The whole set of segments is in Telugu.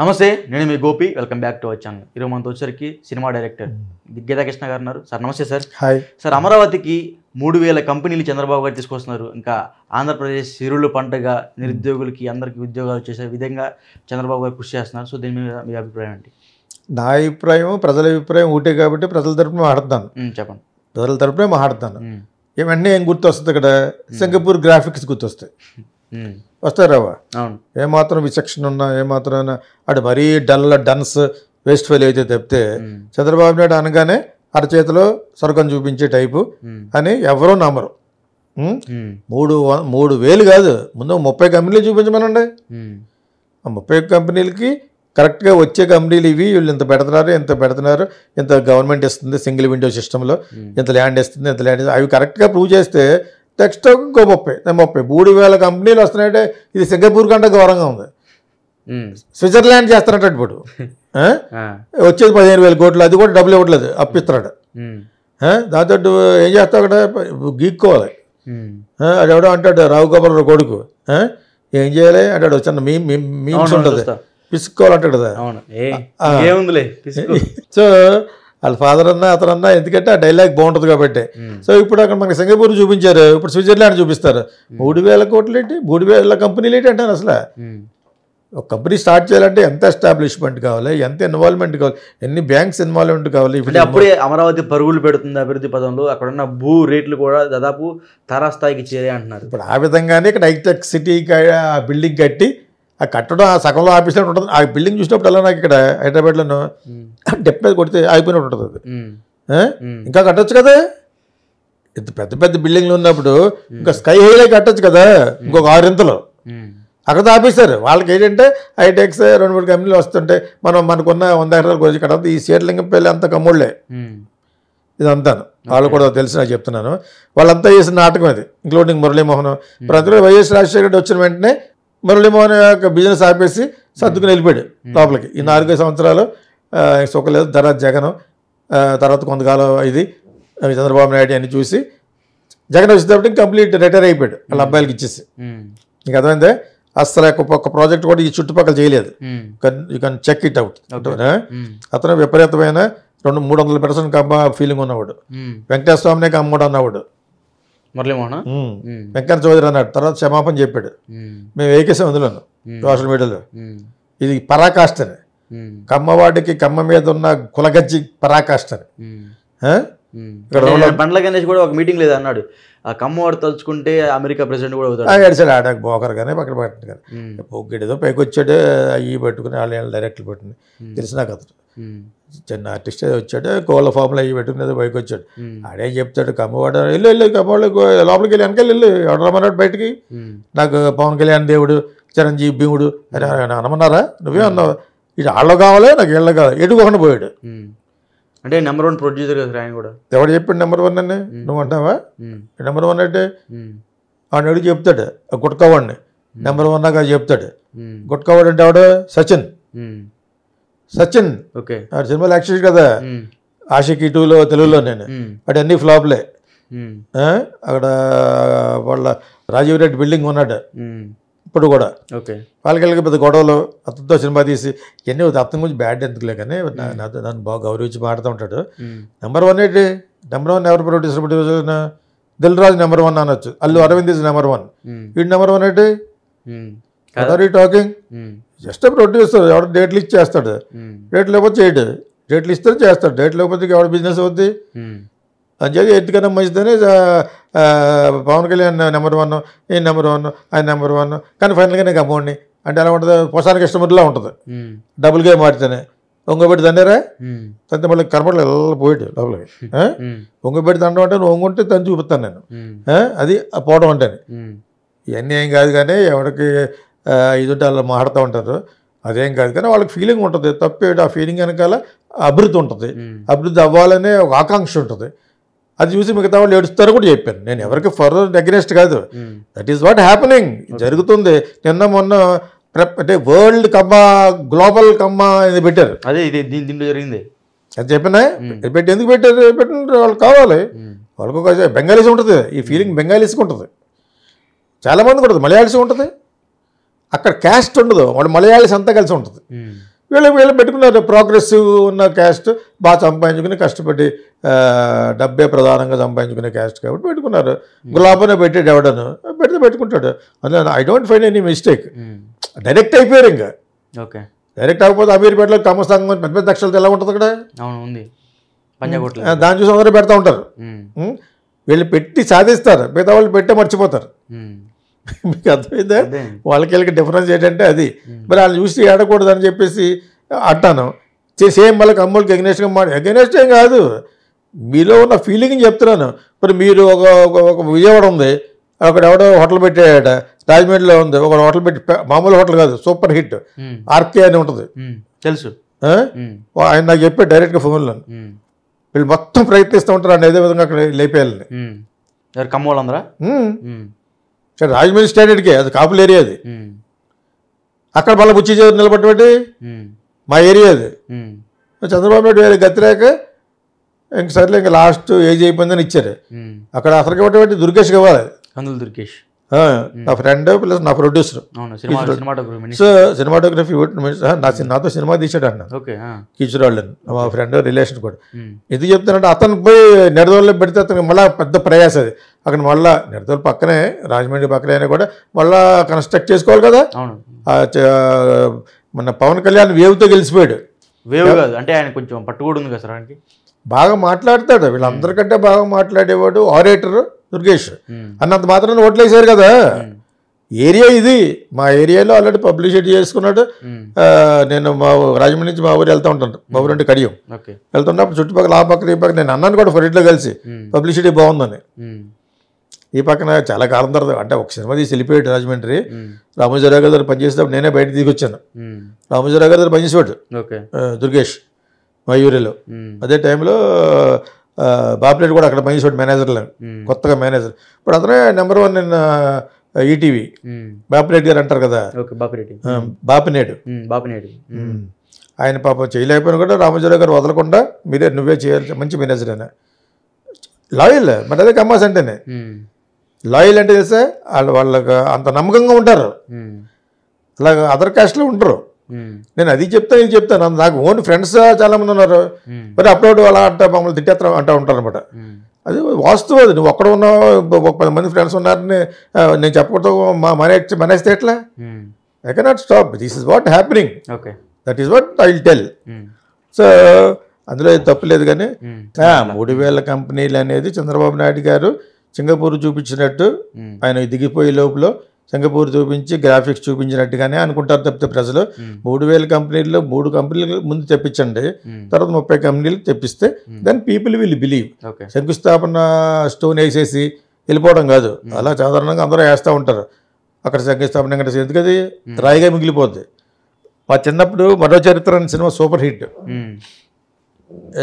నమస్తే, నేను మీ Gopi. Welcome back to our channel. ఈరోజు మనతో వచ్చరికి సినిమా డైరెక్టర్ గీతా కృష్ణ గారు ఉన్నారు. సార్ నమస్తే సార్. హాయ్ సార్, అమరావతికి 3000 కంపెనీలు చంద్రబాబు గారు తీసుకొస్తున్నారు. ఇంకా ఆంధ్రప్రదేశ్ సిరులు పంటగ నిరుద్యోగులకి అందరికీ ఉద్యోగాలు చేసే విధంగా చంద్రబాబు గారు కృషి చేస్తున్నారు. సో దీని మీద మీ అభిప్రాయం ఏంటి? నా అభిప్రాయం ప్రజల అభిప్రాయం ఒకటే కాబట్టి ప్రజల తరపున మాట్లాడతాను. చెప్పండి. ప్రజల తరపునే మాట్లాడతాను. ఏమన్నీ ఏం గుర్తొస్తుంది ఇక్కడ? సింగపూర్ గ్రాఫిక్స్ గుర్తొస్తాయి. వస్తాయి రావా? అవును. ఏమాత్రం విచక్షణ ఉన్నా ఏమాత్రం అటు మరీ డన్స్ వేస్ట్ ఫెయిల్ అయితే తప్పితే చంద్రబాబు నాయుడు అనగానే అరచేతిలో స్వర్గం చూపించే టైపు అని ఎవరో నమ్మరు. 3,000 కాదు, ముందు 30 కంపెనీలు చూపించమనండి. ఆ 30 కంపెనీలకి కరెక్ట్గా వచ్చే కంపెనీలు ఇవి, వీళ్ళు ఇంత పెడుతున్నారు, ఇంత గవర్నమెంట్ ఇస్తుంది సింగిల్ విండో సిస్టంలో, ఇంత ల్యాండ్ ఇస్తుంది, అవి కరెక్ట్గా ప్రూవ్ చేస్తే నెక్స్ట్ ఇంకో 30 3,000 కంపెనీలు వస్తున్నాయంటే ఇది సింగపూర్ కంటే ఘోరంగా ఉంది. స్విట్జర్లాండ్ చేస్తున్నట్టు ఇప్పుడు వచ్చేది 15,000 కోట్లు, అది కూడా డబ్బులు ఇవ్వట్లేదు, అప్పిస్తున్నాడు. దాంతో ఏం చేస్తావు అక్కడ? గీక్కోవాలి. అది ఎవడో అంటాడు, రావు గోపాలరావు కొడుకు, ఏం చేయాలి అంటాడు, చిన్న మీమ్స్ ఉంటుంది, పిసుకోవాలంటాడు కదా. సో వాళ్ళ ఫాదర్ అన్నా అతనన్నా, ఎందుకంటే ఆ డైలాగ్ బాగుంటుంది కాబట్టి. సో ఇప్పుడు అక్కడ మనకి సింగపూర్ చూపించారు, ఇప్పుడు స్విట్జర్లాండ్ చూపిస్తారు. 3,000 కోట్లు ఏంటి, 3,000 కంపెనీలు ఏంటి అంటాను. అసలు ఒక కంపెనీ స్టార్ట్ చేయాలంటే ఎంత ఎస్టాబ్లిష్మెంట్ కావాలి, ఎంత ఇన్వాల్వ్మెంట్ కావాలి, ఎన్ని బ్యాంక్స్ ఇన్వాల్వ్మెంట్ కావాలి. అప్పుడే అమరావతి పరుగులు పెడుతుంది అభివృద్ధి పదంలో. అక్కడ ఉన్న భూ రేట్లు కూడా దాదాపు తారాస్థాయికి చేరే అంటున్నారు. ఇప్పుడు ఆ విధంగానే ఇక్కడ హైటెక్ సిటీకి ఆ బిల్డింగ్ కట్టి ఆ కట్టడం ఆ సగంలో ఆఫీస్లో ఉంటుంది. ఆ బిల్డింగ్ చూసినప్పుడు అలా నాకు ఇక్కడ హైదరాబాద్లోనూ డెప్ మీద కొడితే ఆగిపోయినట్టు ఉంటుంది అది. ఇంకా కట్టొచ్చు కదా, ఇంత పెద్ద పెద్ద బిల్డింగ్లు ఉన్నప్పుడు ఇంకా స్కై హైలే కట్టొచ్చు కదా, ఇంకొక 6 ఇంతలు. అక్కడ ఆపేశారు. వాళ్ళకి ఏంటంటే హైటెక్స్ 2-3 కంపెనీలు వస్తుంటే మనకున్న 100 ఎకరాల గురించి కట్ట ఈ శేర్లింగంపల్లి అంత కమ్ముళ్ళే ఇదంతాను. వాళ్ళు కూడా తెలిసి నాకు చెప్తున్నాను. వాళ్ళంతా చేసిన నాటకం అది, ఇంక్లూడింగ్ మురళీమోహన్. ఇప్పుడు అందులో వైఎస్ రాజశేఖర రెడ్డి వచ్చిన వెంటనే మురళీమోహన్ యొక్క బిజినెస్ ఆపేసి సర్దుకుని వెళ్ళిపోయాడు లోపలికి. ఈ 4 సంవత్సరాలు సుఖలేదు. తర్వాత జగన్, తర్వాత కొంతకాలం ఇది చంద్రబాబు నాయుడు అని చూసి జగన్ వచ్చేటప్పటికి కంప్లీట్ రిటైర్ అయిపోయాడు వాళ్ళ అబ్బాయిలకి ఇచ్చేసి. నీకు అర్థమైందే? అసలు ఒక్క ప్రాజెక్ట్ కూడా ఈ చుట్టుపక్కల చేయలేదు. You can check it out. అతను విపరీతమైన 200-300% కమ్మ ఫీలింగ్ ఉన్నవాడు. వెంకటేశ్వర స్వామినే కమ్మడు అన్నవాడు మురళీమోహన్. వెంకన్న చౌదరి అన్నాడు, తర్వాత క్షమాపణ చెప్పాడు. మేము ఏకేసాం అందులోను సోషల్ మీడియాలో. ఇది పరాకాష్ట అని, కమ్మవాడికి కమ్మ మీద ఉన్న కులగజ్జి పరాకాష్ట అని. బండ్ల గణేష్ కూడా ఒక మీటింగ్ లేదు అన్నాడు, ఆ కమ్మవాడు తలుచుకుంటే అమెరికా ప్రెసిడెంట్ కూడా అవుతాడు. అడిచాడు ఆడ బోకర్ కానీ పక్కన పట్టింది కానీ పొగ్గిడేదో పైకి వచ్చాడు, అవి పెట్టుకుని వాళ్ళు డైరెక్ట్లు పెట్టుకుని తెలిసిన కథ. చిన్న ఆర్టిస్ట్ వచ్చాడు, కోళ్ళ ఫామ్లో అవి పెట్టుకునేది పైకి వచ్చాడు. ఆడేం చెప్తాడు, కమ్మవాడు వెళ్ళు కమ్మవాడు లోపలికి వెళ్ళి వెనకాల వెళ్ళు, ఎవడు రమ్మన్నాడు బయటికి? నాకు పవన్ కళ్యాణ్ దేవుడు, చిరంజీవి భీముడు అని అనమన్నారా? నువ్వే అన్నావు. ఇటు వాళ్ళు కావాలి, నాకు వీళ్ళు కావాలి, ఎటుకోకుండా పోయాడు. అంటే నెంబర్ 1 ప్రొడ్యూసర్ కదా ఆయన కూడా. ఎవడు చెప్పాడు నెంబర్ 1 అని? నువ్వు అంటావా నెంబర్ 1 అంటే? వాడిని అడిగి చెప్తాడు, గుట్కావాడిని నెంబర్ 1 దాకా చెప్తాడు. గుట్కావాడు అంటే ఎవడు? సచిన్. ఓకే, సినిమాలు యాక్షన్ కదా. ఆషికి 2లో తెలుగులో నేను వాటి అన్ని ఫ్లాప్లే. అక్కడ వాళ్ళ రాజీవ్ రెడ్డి బిల్డింగ్ ఉన్నాడు ఇప్పుడు కూడా. ఓకే, వాళ్ళకి పెద్ద గొడవలు, అతనితో సినిమా తీసి ఎన్ని అతని గురించి బ్యాడ్ ఎందుకులే కానీ నన్ను బాగా గౌరవించి మాడుతూ ఉంటాడు. నెంబర్ 1 ఏంటి? నెంబర్ 1 ఎవరు ప్రొడ్యూసర్? దిల్ రాజు నెంబర్ 1 అనొచ్చు, అల్లు అరవింద్ ఇస్ నెంబర్ 1. వీడు నెంబర్ 1 ఏంటి? Are you talking? Just producer. ఎవడు డేట్లు ఇచ్చి చేస్తాడు, డేట్లు లేకపోతే చేయడు, డేట్లు ఇస్తే చేస్తాడు, డేట్ లేకపోతే ఎవడు బిజినెస్ అవుద్ది అని చెప్పి ఎత్తుకన్నా మంచిదని పవన్ కళ్యాణ్ నెంబర్ 1, ఈ నెంబర్ 1, ఆయన నెంబర్ 1. కానీ ఫైనల్గా నీకు అమౌంట్ని అంటే ఎలా ఉంటుంది? పొసానికి కస్టమర్లా ఉంటుంది. డబుల్ గేమ్ ఆడితేనే ఒంగోబెట్టి దండారా తంతే మళ్ళీ కనపడలే ఎలా పోయాడు లోపలికి. ఒంగోబెట్టి దండం అంటే నువ్వు ఒంగుంటే తను చూపిస్తాను నేను, అది పోవడం అంటే. ఇవన్నీ ఏం కాదు కానీ ఎవరికి ఇది ఉంటే అలా మాట్లాడుతూ ఉంటారు, అదేం కాదు కానీ వాళ్ళకి ఫీలింగ్ ఉంటుంది. తప్పేడు ఆ ఫీలింగ్ వెనకాల అభివృద్ధి ఉంటుంది, అభివృద్ధి అవ్వాలనే ఒక ఆకాంక్ష ఉంటుంది. అది చూసి మిగతా వాళ్ళు ఏడుస్తారో కూడా చెప్పాను నేను. ఎవరికి ఫర్దర్ అగెనిస్ట్ కాదు, దట్ ఈస్ వాట్ హ్యాపెనింగ్ జరుగుతుంది. నిన్న మొన్న అంటే వరల్డ్ కమ్మ, గ్లోబల్ కమ్మ ఇది పెట్టారు. అదే ఇది దీంట్లో జరిగింది అది చెప్పినా పెట్టి ఎందుకు పెట్టారు? పెట్టిన వాళ్ళు కావాలి, వాళ్ళకు ఒక బెంగాలీస్ ఉంటుంది, ఈ ఫీలింగ్ బెంగాలీస్కి ఉంటుంది, చాలామందికి ఉంటుంది, మలయాళీస్ ఉంటుంది. అక్కడ క్యాస్ట్ ఉండదు, వాళ్ళు మలయాళీస్ అంతా కలిసి ఉంటుంది. వీళ్ళు పెట్టుకున్నారు ప్రోగ్రెసివ్ ఉన్న క్యాస్ట్, బాగా సంపాదించుకుని కష్టపడి డబ్బే ప్రధానంగా సంపాదించుకునే క్యాస్ట్ కాబట్టి పెట్టుకున్నారు. గులాబోనే పెట్టాడు ఎవడను, పెట్టుకుంటాడు. అందులో I don't find any mistake. Direct అయిపోయారు. ఇంకా ఓకే, డైరెక్ట్ అవ్వకపోతే అమీర్పేటలో కమ్మ సంఘం పెద్ద పెద్ద అక్షరాలతో ఎలా ఉంటుంది అక్కడ, దాన్ని చూసి అందరూ పెడతా ఉంటారు. వీళ్ళు పెట్టి సాధిస్తారు, మిగతా వాళ్ళు పెట్టే మర్చిపోతారు. మీకు అర్థమైందా? వాళ్ళకి వీళ్ళకి డిఫరెన్స్ ఏంటంటే అది. మరి వాళ్ళు చూసి ఏడకూడదు అని చెప్పేసి అంటాను. సేమ్ వాళ్ళకి అమ్మోళ్ళకి ఎగెనెస్ట్ ఏం కాదు, మీలో ఉన్న ఫీలింగ్ చెప్తున్నాను. మరి మీరు ఒక విజయవాడ ఉంది, అక్కడ ఎవడో హోటల్ పెట్టాడ, రాజమండ్రిలో ఉంది ఒక హోటల్ పెట్టి, మామూలు హోటల్ కాదు, సూపర్ హిట్ ఆర్కే అని ఉంటుంది, తెలుసు. ఆయన నాకు చెప్పాడు డైరెక్ట్గా ఫోన్లో. వీళ్ళు మొత్తం ప్రయత్నిస్తూ ఉంటారు అండి అదే విధంగా అక్కడ లేపేయాలని. కమ్మోళ్ళందరా సరే, రాజమండ్రి స్టాండర్డ్కే, అది కాపుల ఏరియా అది. అక్కడ మళ్ళీ బుచ్చి నిలబట్టి మా ఏరియా అది. చంద్రబాబు నాయుడు వేరే గతిరేక ఇంక సర్లే ఇంకా లాస్ట్ ఏజ్ అయిపోయిందని ఇచ్చారు. అక్కడ అసలుకి ఇవ్వటం దుర్గేష్కి ఇవ్వాలి. కందులు దుర్గేష్ నా ఫ్రెండ్ ప్లస్ నా ప్రొడ్యూసర్. సో సినిమాటోగ్రఫీ నాతో సినిమా తీసాడు అన్న కీచురాళ్ళని, మా ఫ్రెండ్ రిలేషన్ కూడా. ఎందుకు చెప్తానంటే అతను పోయి నెడదోళ్ళలో పెడితే అతనికి మళ్ళీ పెద్ద ప్రయాస అది. అక్కడ మళ్ళీ నెడదోళ్ళ పక్కనే రాజమండ్రి పక్కనే అయినా కూడా మళ్ళీ కన్స్ట్రక్ట్ చేసుకోవాలి కదా. మన పవన్ కళ్యాణ్ వేవ్తో గెలిచిపోయాడు. వేవ్ కాదు అంటే ఆయన కొంచెం పట్టు కూడా ఉంది కదా సార్, ఆయనకి బాగా మాట్లాడతాడు, వీళ్ళందరికంటే బాగా మాట్లాడేవాడు ఆరేటర్ దుర్గేష్. అన్నంత మాత్రం ఓట్లేసారు కదా. ఏరియా ఇది, మా ఏరియాలో ఆల్రెడీ పబ్లిసిటీ చేసుకున్నాడు. నేను మా రాజమండ్రి నుంచి మా ఊరు వెళ్తూ ఉంటాను, మా ఊరు అంటే కడియం వెళ్తున్నప్పుడు చుట్టుపక్కల ఆ పక్కన ఈ పక్కన నేను అన్నాను కూడా ఫోరిట్లో కలిసి పబ్లిసిటీ బాగుందని. ఈ పక్కన చాలా కాలం తర్వాత అంటే ఒక సినిమా తీసి వెళ్ళిపోయాడు రాజమండ్రి. రామోజీరావు గారు పనిచేసేటప్పుడు నేనే బయట తీసుకొచ్చాను. రామోజీరావు గారు పనిచేసేవాడు దుర్గేష్ మా యూరియాలో. అదే టైంలో బాపినేడు కూడా అక్కడ పనిచేసాడు మేనేజర్లో, కొత్తగా మేనేజర్. ఇప్పుడు అతనే నెంబర్ 1 ఈటీవీ. బాపినేడు గారు అంటారు కదా, బాపినేడు. ఆయన పాపం చేయలేకపోయినా కూడా రామోజీరావు గారు వదలకుండా నువ్వే చేయాలి, మంచి మేనేజర్ అయినా లాయల్. మరి అదే కమ్మాస్ అంటేనే లాయల్ అంటే తెలుసా, వాళ్ళకి అంత నమ్మకంగా ఉంటారు. అలాగే అదర్ కాస్ట్లో ఉంటారు. నేను అది చెప్తాను ఇది చెప్తాను, నాకు ఓన్ ఫ్రెండ్స్ చాలా మంది ఉన్నారు. మరి అప్పుడప్పుడు అలా అంటా మమ్మల్ని తిట్టేస్తా అంటూ ఉంటారు అనమాట. అది వాస్తవం. అది నువ్వు ఒక్కడ ఉన్నావు, ఒక 10 మంది ఫ్రెండ్స్ ఉన్నారని నేను చెప్పకూడదు మనేస్తే ఎట్లా? I cannot stop. This is what happening, that is what I will tell. So అందులో తప్పులేదు. కానీ 3000 కంపెనీలు అనేది చంద్రబాబు నాయుడు గారు సింగపూర్ చూపించినట్టు, ఆయన దిగిపోయే లోపల సింగపూర్ చూపించి గ్రాఫిక్స్ చూపించినట్టుగానే అనుకుంటారు తప్పితే ప్రజలు. 3000 కంపెనీల్లో 3 కంపెనీలు ముందు తెప్పించండి, తర్వాత 30 కంపెనీలు తెప్పిస్తే దెన్ పీపుల్ విల్ బిలీవ్. శంకుస్థాపన స్టోన్ వేసేసి వెళ్ళిపోవడం కాదు, అలా సాధారణంగా అందరూ వేస్తూ ఉంటారు. అక్కడ శంకుస్థాపన వెంకటేశ్వర ఎందుకది రాయిగా మిగిలిపోద్ది. మా చిన్నప్పుడు మరో చరిత్ర అనే సినిమా సూపర్ హిట్,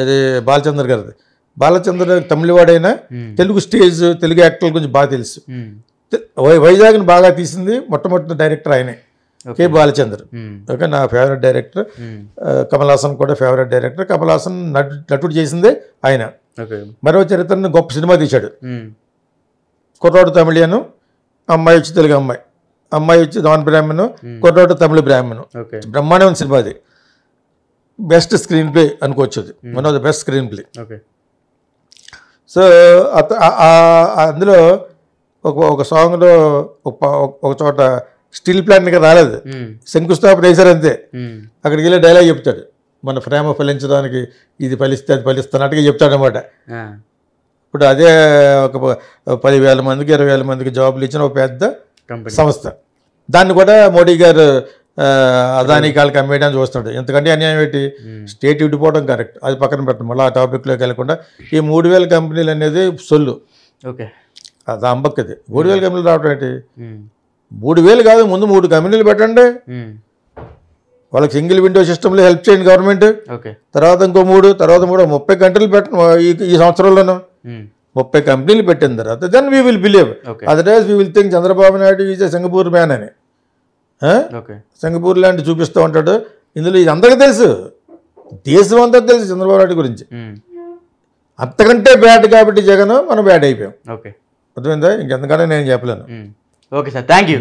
అది బాలచంద్ర గారిది. బాలచంద్ర తమిళవాడైనా తెలుగు స్టేజ్ తెలుగు యాక్టర్ల గురించి బాగా తెలుసు. వైజాగ్ని బాగా తీసింది మొట్టమొదటి డైరెక్టర్ ఆయనే, కె బాలచంద్ర. ఓకే, నా ఫేవరెట్ డైరెక్టర్. కమల్ హాసన్ కూడా ఫేవరెట్ డైరెక్టర్. కమల్ హాసన్ నటుడు చేసిందే ఆయన. మరో చరిత్రను గొప్ప సినిమా తీశాడు. కుర్రాడు తమిళియను, అమ్మాయి వచ్చి తెలుగు అమ్మాయి, అమ్మాయి వచ్చి నాన్ బ్రాహ్మణు, కుర్రాడు తమిళ బ్రాహ్మణు. బ్రహ్మాండమైన సినిమా అది. బెస్ట్ స్క్రీన్ ప్లే అనుకోవచ్చు, అది one of the best screen play. So అందులో ఒక సాంగ్లో ఒక చోట స్టీల్ ప్లాంట్గా రాలేదు, శంకుస్థాపన వేశారు అంతే. అక్కడికి వెళ్ళి డైలాగ్ చెప్తాడు, మన ప్రేమ ఫలించడానికి ఇది ఫలిస్తే అది ఫలిస్తున్నట్టుగా చెప్తాడనమాట. ఇప్పుడు అదే ఒక 10,000 మందికి 20,000 మందికి జాబులు ఇచ్చిన ఒక పెద్ద సంస్థ. దాన్ని కూడా మోడీ గారు అదానీ కాళ్ళకి అమ్మేయడానికి చూస్తున్నాడు. ఎందుకంటే అన్యాయం ఏంటి, స్టేట్ విడిపోవడం కరెక్ట్, అది పక్కన పెట్టడం. మళ్ళీ ఆ టాపిక్లోకి వెళ్ళకుండా ఈ 3000 కంపెనీలు అనేది సొల్లు. అది అంబక్కది. 3000 కంపెనీలు రావడం ఏంటి? 3000 కాదు, ముందు 3 కంపెనీలు పెట్టండి, వాళ్ళకి సింగిల్ విండో సిస్టంలో హెల్ప్ చేయండి గవర్నమెంట్. తర్వాత ఇంకో 3, తర్వాత 30 కంపెనీలు పెట్టండి ఈ సంవత్సరంలోనూ. 30 కంపెనీలు పెట్టిన తర్వాత then we will believe. Otherwise we will think Chandrababu Naidu is a Singapore man అని. సింగపూర్ లాంటి చూపిస్తూ ఉంటాడు. ఇందులో ఇది అందరికీ తెలుసు, దేశం అంతా తెలుసు చంద్రబాబు నాయుడు గురించి. అంతకంటే బ్యాడ్ కాబట్టి జగన్ మనం బ్యాడ్ అయిపోయాం. అర్థమైందా? ఇంకెంతకంటే నేను చెప్పలేను. Okay sir, thank you.